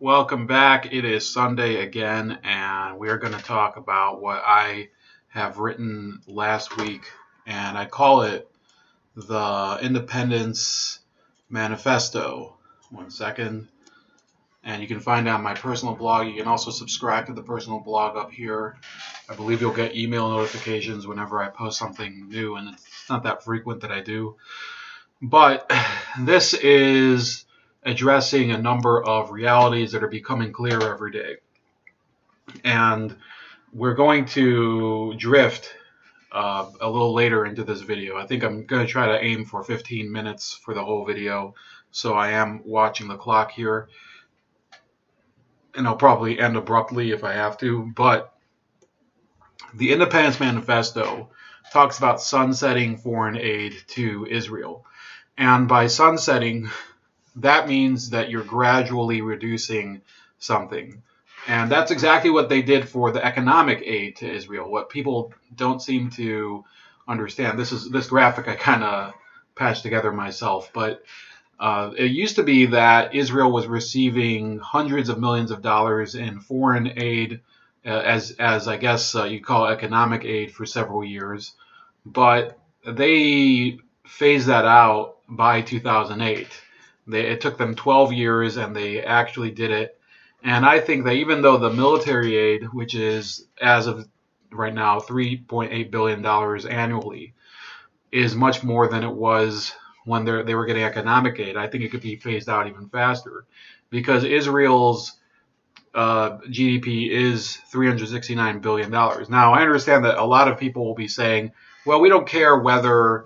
Welcome back. It is Sunday again, and we are going to talk about what I have written last week, and I call it the Independence Manifesto. One second. And you can find it on my personal blog. You can also subscribe to the personal blog up here. I believe you'll get email notifications whenever I post something new, and it's not that frequent that I do. But this is addressing a number of realities that are becoming clearer every day. And we're going to drift a little later into this video. I think I'm going to try to aim for 15 minutes for the whole video. So I am watching the clock here. And I'll probably end abruptly if I have to. But the Independence Manifesto talks about sunsetting foreign aid to Israel. And by sunsetting, that means that you're gradually reducing something. And that's exactly what they did for the economic aid to Israel. What people don't seem to understand, this graphic I kind of patched together myself, but it used to be that Israel was receiving hundreds of millions of dollars in foreign aid, as I guess you call economic aid, for several years, but they phased that out by 2008. It took them 12 years, and they actually did it. And I think that even though the military aid, which is, as of right now, $3.8 billion annually, is much more than it was when they were getting economic aid, I think it could be phased out even faster. Because Israel's GDP is $369 billion. Now, I understand that a lot of people will be saying, well, we don't care whether,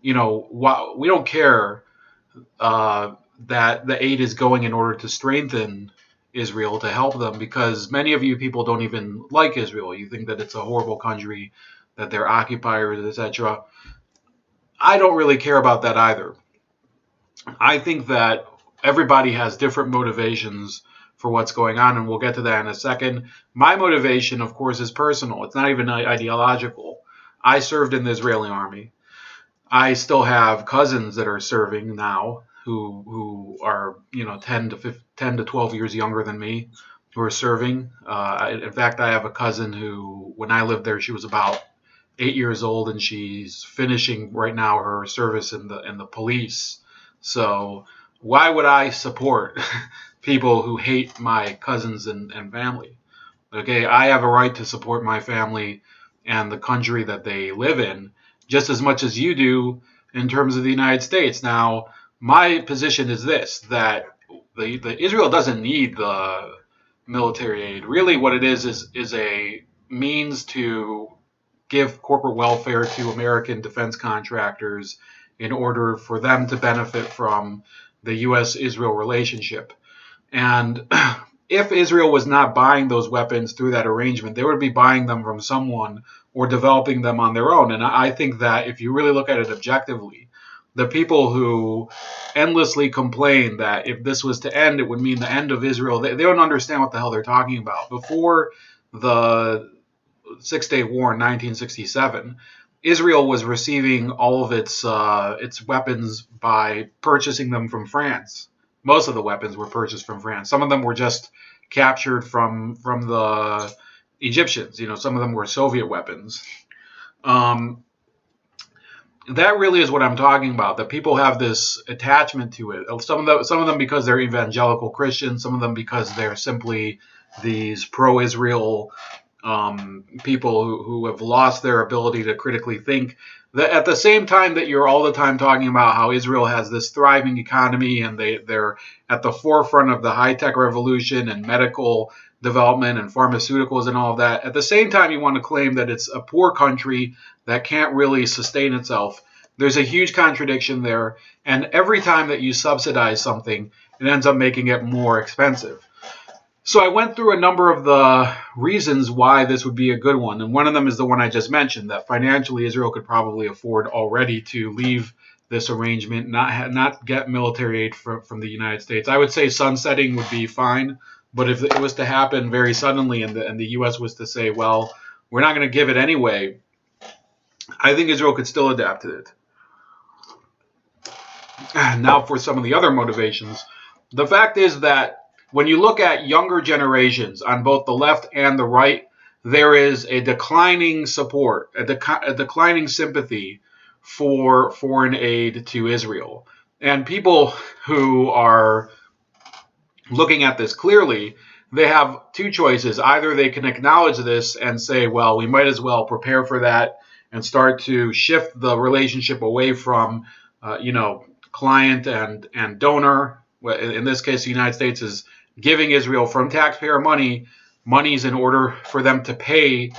we don't care that the aid is going in order to strengthen Israel, to help them, because many of you people don't even like Israel. You think that it's a horrible country, that they're occupiers, etc. I don't really care about that either. I think that everybody has different motivations for what's going on, and we'll get to that in a second. My motivation, of course, is personal. It's not even ideological. I served in the Israeli army. I still have cousins that are serving now who are 10 to 12 years younger than me, who are serving. In fact, I have a cousin who, when I lived there, she was about 8 years old, and she's finishing right now her service in the police. So why would I support people who hate my cousins and family? Okay, I have a right to support my family and the country that they live in just as much as you do in terms of the United States. Now, my position is this, that the Israel doesn't need the military aid. Really what it is a means to give corporate welfare to American defense contractors in order for them to benefit from the U.S.-Israel relationship. And if Israel was not buying those weapons through that arrangement, they would be buying them from someone or developing them on their own. And I think that if you really look at it objectively, the people who endlessly complain that if this was to end, it would mean the end of Israel, they don't understand what the hell they're talking about. Before the Six-Day War in 1967, Israel was receiving all of its weapons by purchasing them from France. Most of the weapons were purchased from France. Some of them were just captured from the Egyptians. Some of them were Soviet weapons. That really is what I'm talking about. That people have this attachment to it. Some of them because they're evangelical Christians. Some of them because they're simply these pro-Israel people who have lost their ability to critically think. That at the same time that you're all the time talking about how Israel has this thriving economy and they're at the forefront of the high-tech revolution and medical development and pharmaceuticals and all of that, at the same time you want to claim that it's a poor country that can't really sustain itself. There's a huge contradiction there, and every time that you subsidize something, it ends up making it more expensive. So I went through a number of the reasons why this would be a good one, and one of them is the one I just mentioned, that financially Israel could probably afford already to leave this arrangement, not get military aid from the United States. I would say sunsetting would be fine, but if it was to happen very suddenly and the U.S. was to say, well, we're not going to give it anyway, I think Israel could still adapt to it. Now for some of the other motivations. The fact is that when you look at younger generations on both the left and the right, there is a declining support, a declining sympathy for foreign aid to Israel. And people who are looking at this clearly, they have two choices. Either they can acknowledge this and say, well, we might as well prepare for that and start to shift the relationship away from, client and donor. In this case, the United States is giving Israel from taxpayer monies in order for them to pay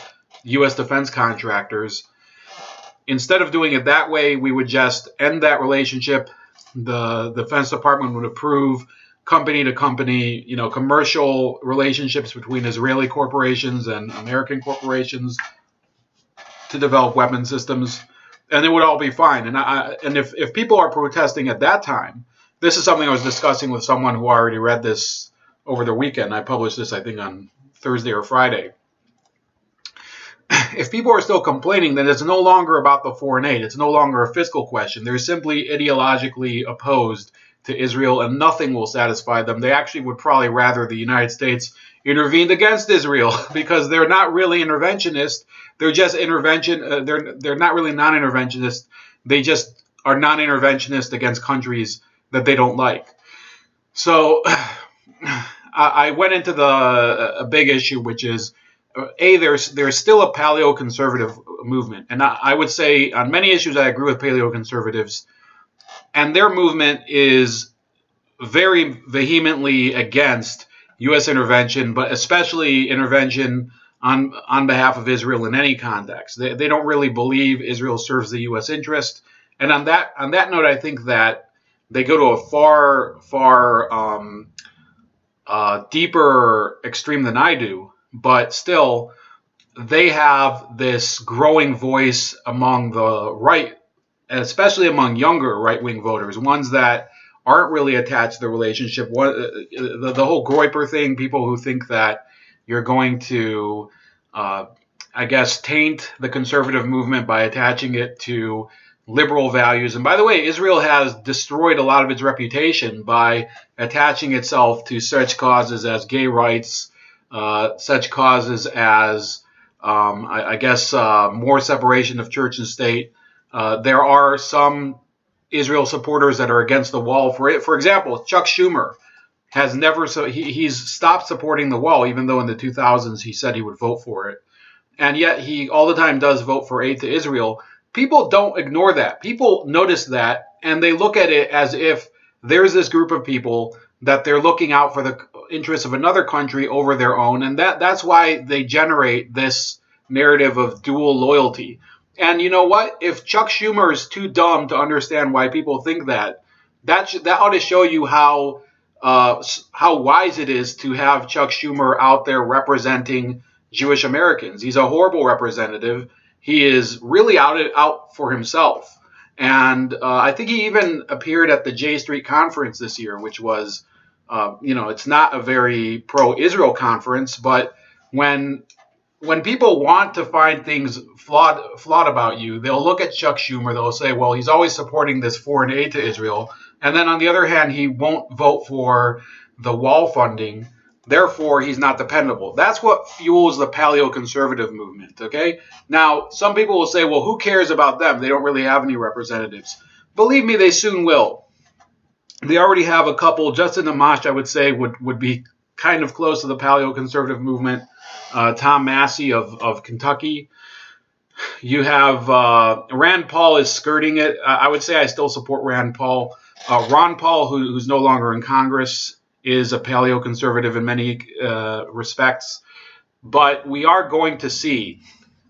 U.S. defense contractors. Instead of doing it that way, we would just end that relationship. The Defense Department would approve company to company, commercial relationships between Israeli corporations and American corporations to develop weapon systems, and it would all be fine. And if people are protesting at that time, this is something I was discussing with someone who already read this over the weekend. I published this, I think, on Thursday or Friday. If people are still complaining, then it's no longer about the foreign aid. It's no longer a fiscal question. They're simply ideologically opposed to Israel, and nothing will satisfy them. They actually would probably rather the United States intervened against Israel because they're not really interventionist. They're just intervention. They're not really non-interventionist. They just are non-interventionist against countries that they don't like. So I went into a big issue, which is there's still a paleo-conservative movement, and I would say on many issues I agree with paleo-conservatives. And their movement is very vehemently against U.S. intervention, but especially intervention on behalf of Israel in any context. They don't really believe Israel serves the U.S. interest. And on that note, I think that they go to a far deeper extreme than I do. But still, they have this growing voice among the right, especially among younger right-wing voters, ones that aren't really attached to the relationship. The whole Groyper thing, people who think that you're going to, taint the conservative movement by attaching it to liberal values. And by the way, Israel has destroyed a lot of its reputation by attaching itself to such causes as gay rights, such causes as, more separation of church and state. There are some Israel supporters that are against the wall. For example, Chuck Schumer has never he's stopped supporting the wall, even though in the 2000s he said he would vote for it, and yet he all the time does vote for aid to Israel. People don't ignore that. People notice that, and they look at it as if there's this group of people that they're looking out for the interests of another country over their own, and that's why they generate this narrative of dual loyalty. And you know what? If Chuck Schumer is too dumb to understand why people think that ought to show you how wise it is to have Chuck Schumer out there representing Jewish Americans. He's a horrible representative. He is really out for himself. And I think he even appeared at the J Street conference this year, which was, it's not a very pro-Israel conference, but when people want to find things flawed about you, they'll look at Chuck Schumer. They'll say, well, he's always supporting this foreign aid to Israel. And then on the other hand, he won't vote for the wall funding. Therefore, he's not dependable. That's what fuels the paleo-conservative movement, okay? Now, some people will say, well, who cares about them? They don't really have any representatives. Believe me, they soon will. They already have a couple. Justin Amash, I would say, would be kind of close to the paleo-conservative movement. Tom Massey of Kentucky. You have Rand Paul is skirting it. I would say I still support Rand Paul. Ron Paul, who's no longer in Congress, is a paleo-conservative in many respects. But we are going to see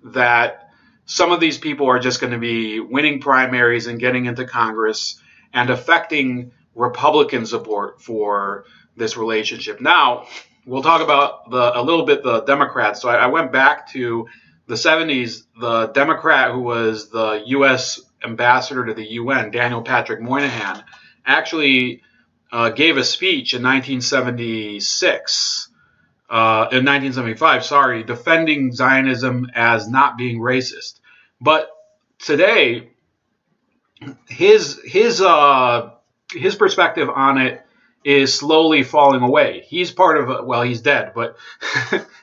that some of these people are just going to be winning primaries and getting into Congress and affecting Republican support for this relationship. Now, we'll talk about a little bit the Democrats. So I went back to the 70s. The Democrat who was the U.S. ambassador to the UN, Daniel Patrick Moynihan, actually gave a speech in 1975, defending Zionism as not being racist. But today, his perspective on it is slowly falling away. He's part of well, he's dead, but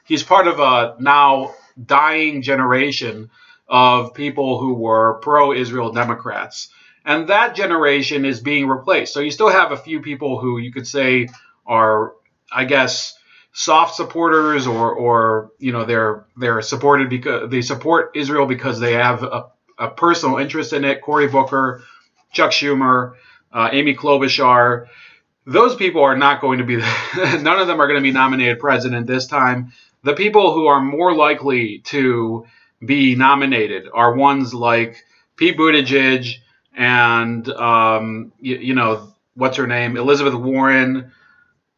he's part of a now dying generation of people who were pro-Israel Democrats. And that generation is being replaced. So you still have a few people who you could say are, I guess, soft supporters, or they're supported because they support Israel because they have a personal interest in it. Cory Booker, Chuck Schumer, Amy Klobuchar. Those people are not going to be, none of them are going to be nominated president this time. The people who are more likely to be nominated are ones like Pete Buttigieg and, what's her name? Elizabeth Warren,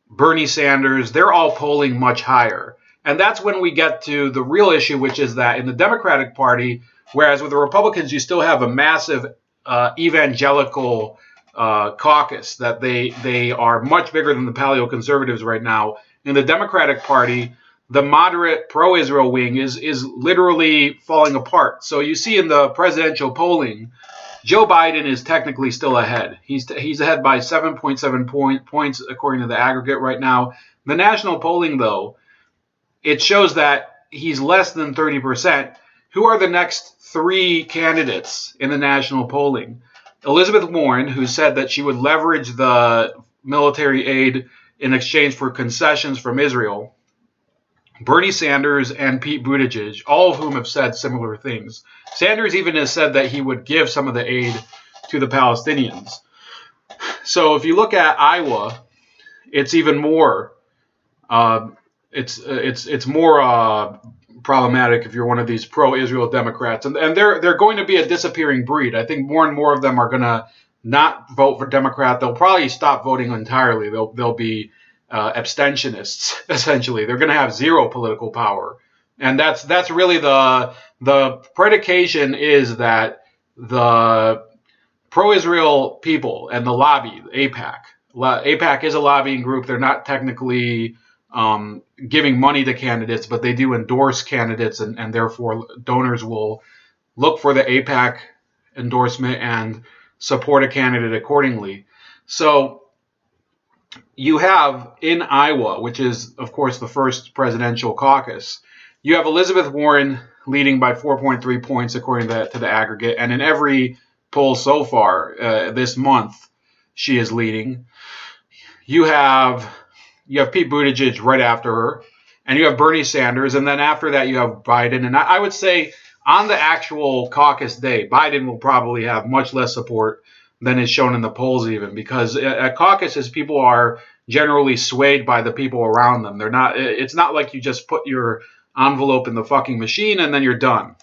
Bernie Sanders. They're all polling much higher. And that's when we get to the real issue, which is that in the Democratic Party, whereas with the Republicans, you still have a massive evangelical caucus, that they are much bigger than the paleo-conservatives right now. In the Democratic Party, the moderate pro-Israel wing is literally falling apart. So you see in the presidential polling, Joe Biden is technically still ahead. He's ahead by 7.7 points according to the aggregate right now. The national polling, though, it shows that he's less than 30%. Who are the next three candidates in the national polling? Elizabeth Warren, who said that she would leverage the military aid in exchange for concessions from Israel. Bernie Sanders and Pete Buttigieg, all of whom have said similar things. Sanders even has said that he would give some of the aid to the Palestinians. So if you look at Iowa, it's even more. It's more problematic if you're one of these pro-Israel Democrats, and they're going to be a disappearing breed. I think more and more of them are going to not vote for Democrat. They'll probably stop voting entirely. They'll be abstentionists, essentially. They're going to have zero political power, and that's really the predication is that the pro-Israel people and the lobby, AIPAC is a lobbying group. They're not technically giving money to candidates, but they do endorse candidates, and therefore donors will look for the AIPAC endorsement and support a candidate accordingly. So you have in Iowa, which is, of course, the first presidential caucus, you have Elizabeth Warren leading by 4.3 points according to the aggregate. And in every poll so far this month, she is leading. You have Pete Buttigieg right after her, and you have Bernie Sanders. And then after that, you have Biden. And I would say on the actual caucus day, Biden will probably have much less support than is shown in the polls, even because at caucuses, people are generally swayed by the people around them. They're not. It's not like you just put your envelope in the fucking machine and then you're done.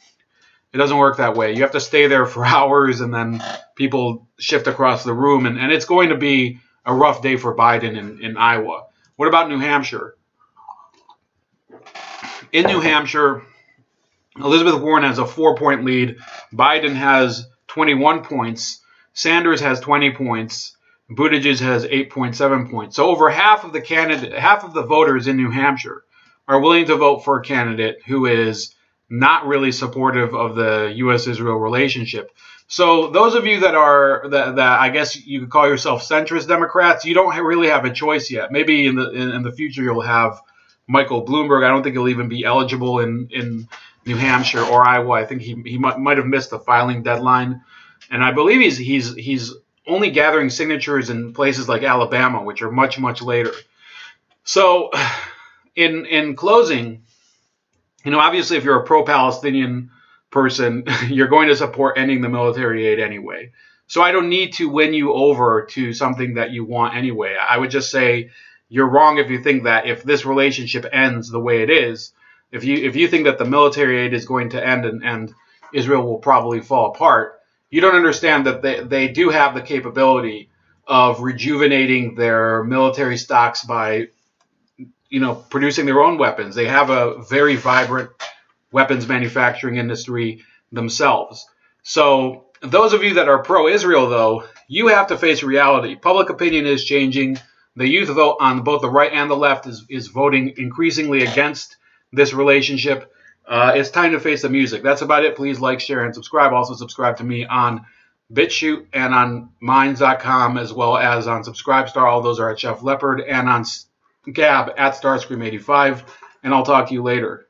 It doesn't work that way. You have to stay there for hours, and then people shift across the room, and it's going to be a rough day for Biden in Iowa. What about New Hampshire? In New Hampshire, Elizabeth Warren has a 4-point lead. Biden has 21 points. Sanders has 20 points. Buttigieg has 8.7 points. So over half of the voters in New Hampshire are willing to vote for a candidate who is not really supportive of the U.S.-Israel relationship. So those of you that I guess you could call yourself centrist Democrats, you don't really have a choice yet. Maybe in the future you'll have Michael Bloomberg. I don't think he'll even be eligible in New Hampshire or Iowa. I think he might have missed the filing deadline, and I believe he's only gathering signatures in places like Alabama, which are much, much later. So in closing, obviously if you're a pro-Palestinian person, you're going to support ending the military aid anyway. So I don't need to win you over to something that you want anyway. I would just say you're wrong if you think that if this relationship ends the way it is, if you think that the military aid is going to end and Israel will probably fall apart, you don't understand that they do have the capability of rejuvenating their military stocks by producing their own weapons. They have a very vibrant weapons manufacturing industry themselves. So those of you that are pro-Israel, though, you have to face reality. Public opinion is changing. The youth vote on both the right and the left is voting increasingly against this relationship. It's time to face the music. That's about it. Please like, share, and subscribe. Also subscribe to me on BitChute and on Minds.com, as well as on Subscribestar. All those are at Chef Leopard, and on Gab at Starscream85. And I'll talk to you later.